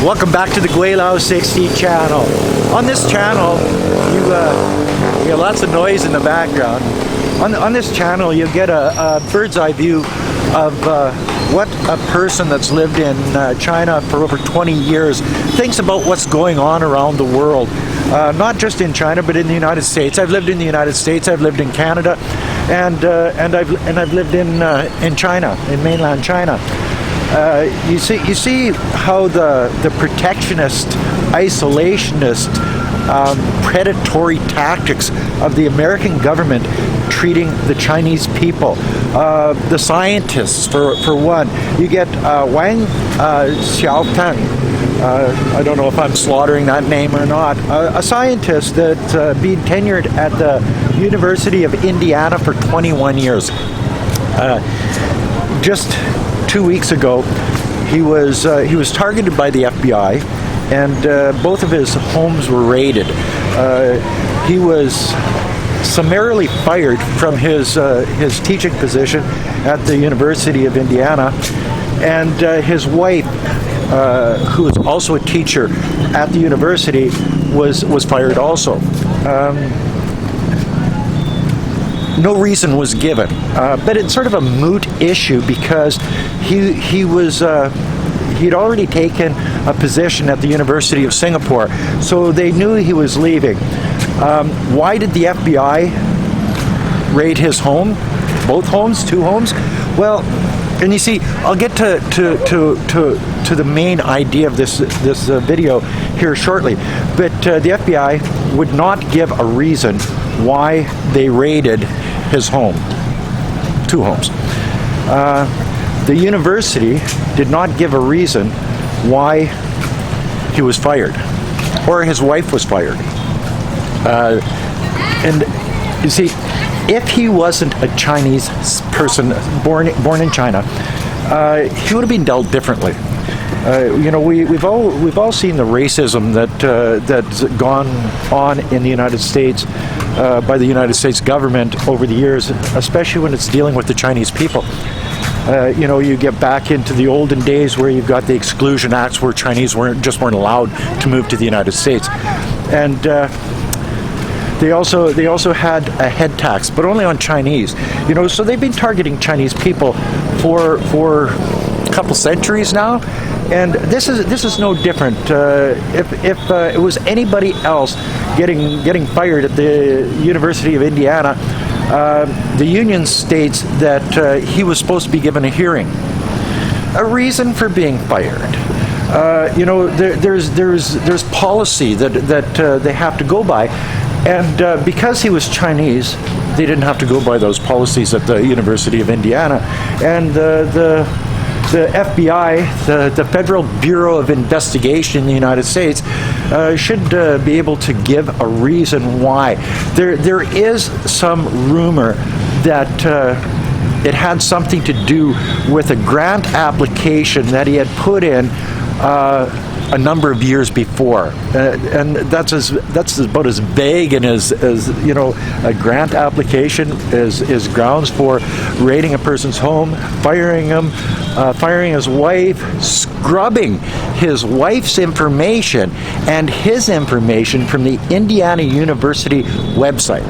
Welcome back to the Gweilo 60 channel. On this channel, you get lots of noise in the background. On this channel, you get a bird's eye view of what a person that's lived in China for over 20 years thinks about what's going on around the world. Not just in China, but in the United States. I've lived in the United States. I've lived in Canada, and I've lived in China, in mainland China. You see how the protectionist, isolationist, predatory tactics of the American government treating the Chinese people. The scientists, for one. You get Wang I don't know if I'm slaughtering that name or not. A scientist that's been tenured at the University of Indiana for 21 years. Just 2 weeks ago, he was targeted by the FBI, and both of his homes were raided. He was summarily fired from his teaching position at the University of Indiana, and his wife, who is also a teacher at the university, was fired also. No reason was given, but it's sort of a moot issue because he'd already taken a position at the University of Singapore, so they knew he was leaving. Why did the FBI raid his home? Both homes? Two homes? Well, and you see, I'll get to the main idea of this video here shortly, but the FBI would not give a reason why they raided his home. Two homes. The university did not give a reason why he was fired or his wife was fired. And you see, if he wasn't a Chinese person born in China, he would have been dealt differently. We've all seen the racism that's gone on in the United States by the United States government over the years, especially when it's dealing with the Chinese people. You get back into the olden days where you've got the Exclusion Acts, where Chinese weren't allowed to move to the United States, and they also had a head tax, but only on Chinese. So they've been targeting Chinese people for a couple centuries now, and this is no different. If it was anybody else getting fired at the University of Indiana, the union states that he was supposed to be given a hearing, a reason for being fired. There's policy that they have to go by, and because he was Chinese, they didn't have to go by those policies at the University of Indiana, and the FBI, the Federal Bureau of Investigation in the United States, should be able to give a reason why. There is some rumor that it had something to do with a grant application that he had put in a number of years before, and that's about as vague and as a grant application is grounds for raiding a person's home, firing him, firing his wife, scrubbing his wife's information and his information from the Indiana University website.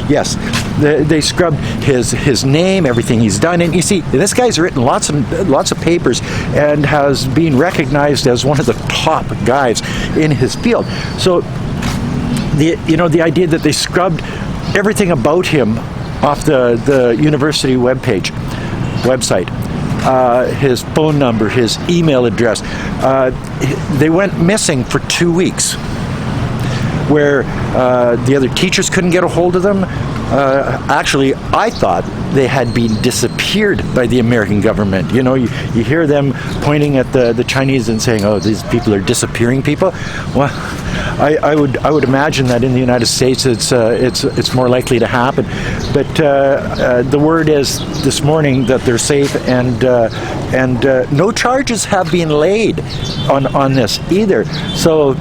Yes, they scrubbed his name, everything he's done, and you see, this guy's written lots of papers and has been recognized as one of the top guys in his field. So the idea that they scrubbed everything about him off the university website, his phone number, his email address, they went missing for 2 weeks, where the other teachers couldn't get a hold of them. Actually, I thought they had been disappeared by the American government. You hear them pointing at the Chinese and saying, "Oh, these people are disappearing people." Well, I would imagine that in the United States it's more likely to happen. But the word is this morning that they're safe, and no charges have been laid on this either. So,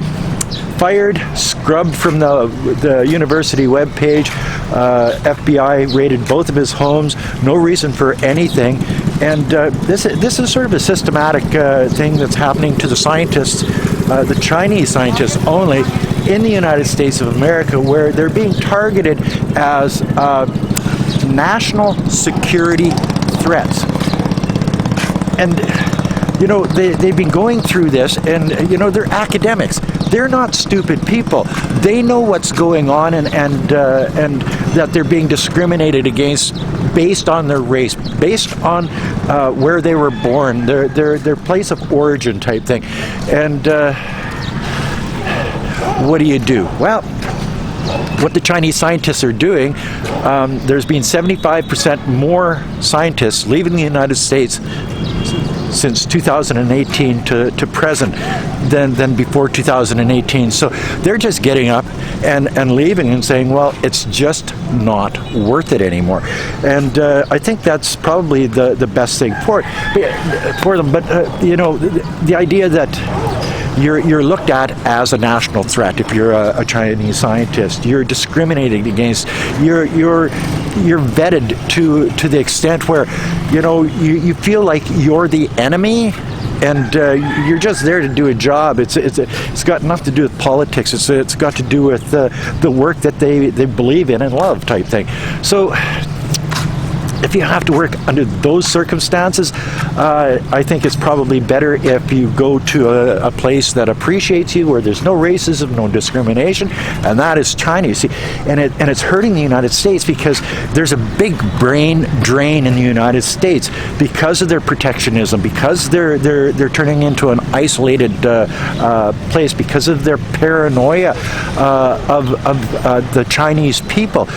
fired, scrubbed from the university webpage. FBI raided both of his homes. No reason for anything. And this is sort of a systematic thing that's happening to the scientists, the Chinese scientists only, in the United States of America, where they're being targeted as national security threats. And they've been going through this, and they're academics. They're not stupid people. They know what's going on, and that they're being discriminated against based on their race, based on where they were born, their place of origin type thing. And what do? Well, what the Chinese scientists are doing, there's been 75% more scientists leaving the United States since 2018 to present than before 2018. So they're just getting up and leaving and saying, well, it's just not worth it anymore. And I think that's probably the best thing for them. But the idea that you're looked at as a national threat if you're a Chinese scientist. You're discriminated against. You're vetted to the extent where you feel like you're the enemy, and you're just there to do a job. It's got nothing to do with politics. It's got to do with the work that they believe in and love type thing. So if you have to work under those circumstances, I think it's probably better if you go to a place that appreciates you, where there's no racism, no discrimination, and that is China. You see, and it's hurting the United States because there's a big brain drain in the United States because of their protectionism, because they're turning into an isolated place, because of their paranoia of the Chinese people.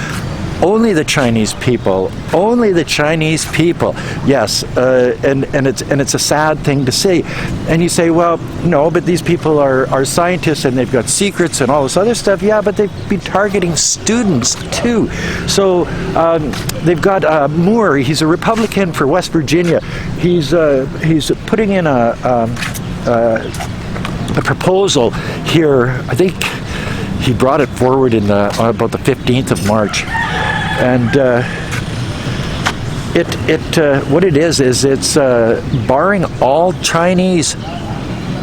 Only the Chinese people. Only the Chinese people. Yes, and it's a sad thing to say. And you say, well, no, but these people are scientists and they've got secrets and all this other stuff. Yeah, but they've been targeting students too. So they've got Moore. He's a Republican for West Virginia. He's putting in a proposal here. I think he brought it forward in about the 15th of March. And what it is it's barring all Chinese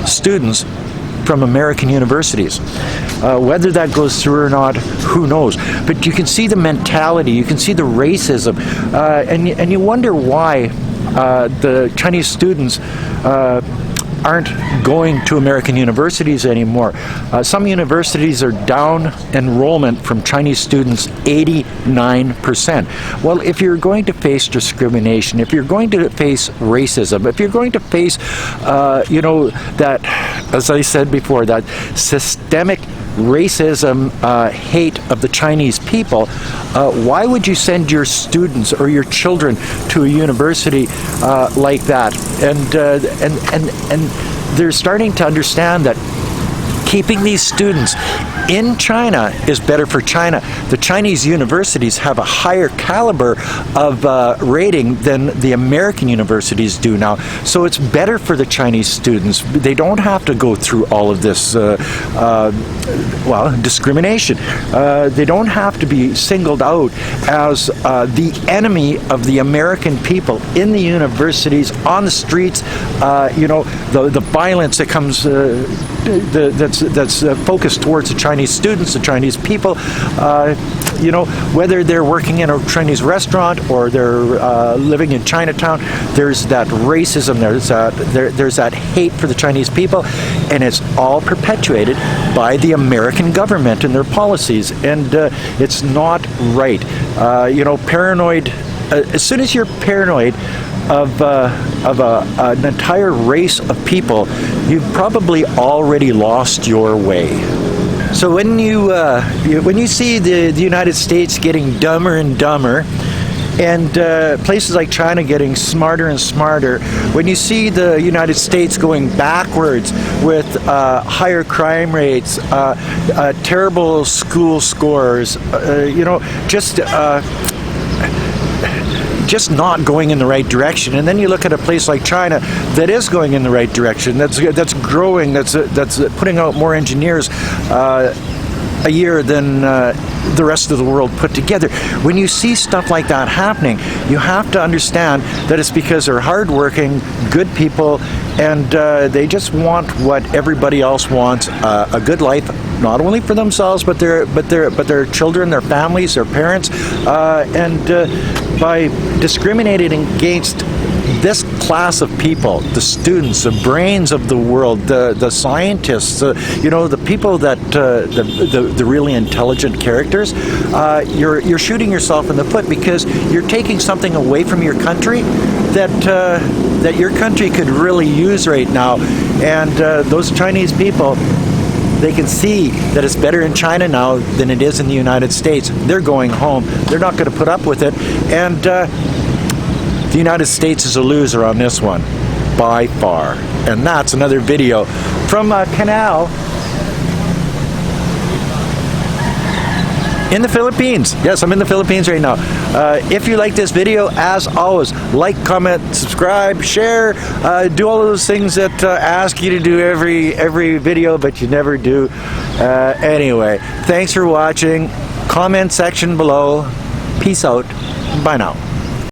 students from American universities. Whether that goes through or not, who knows? But you can see the mentality, you can see the racism, and you wonder why the Chinese students aren't going to American universities anymore. Some universities are down enrollment from Chinese students 89%. Well, if you're going to face discrimination, if you're going to face racism, if you're going to face, that, as I said before, that systemic racism, hate of the Chinese people, why would you send your students or your children to a university like that? And they're starting to understand that keeping these students in China is better for China. The Chinese universities have a higher caliber of rating than the American universities do now. So it's better for the Chinese students. They don't have to go through all of this discrimination. They don't have to be singled out as the enemy of the American people in the universities, on the streets. The violence that comes that's focused towards the Chinese students, the Chinese people, whether they're working in a Chinese restaurant or they're living in Chinatown, there's that racism, there's that hate for the Chinese people, and it's all perpetuated by the American government and their policies, and it's not right. Paranoid. As soon as you're paranoid of an entire race of people, you've probably already lost your way. So when you see the United States getting dumber and dumber, and places like China getting smarter and smarter, when you see the United States going backwards with higher crime rates, terrible school scores, just not going in the right direction, and then you look at a place like China that is going in the right direction, that's growing, that's putting out more engineers, a year than the rest of the world put together. When you see stuff like that happening, you have to understand that it's because they're hardworking, good people, and they just want what everybody else wants, a good life, not only for themselves, but their children, their families, their parents, and by discriminating against this class of people, the students, the brains of the world, the scientists, the people that the really intelligent characters, you're shooting yourself in the foot, because you're taking something away from your country that your country could really use right now. And those Chinese people, they can see that it's better in China now than it is in the United States. They're going home. They're not going to put up with it. And the United States is a loser on this one, by far. And that's another video from Canal in the Philippines. Yes, I'm in the Philippines right now. If you like this video, as always, like, comment, subscribe, share, do all of those things that ask you to do every video, but you never do. Anyway, thanks for watching. Comment section below. Peace out. Bye now.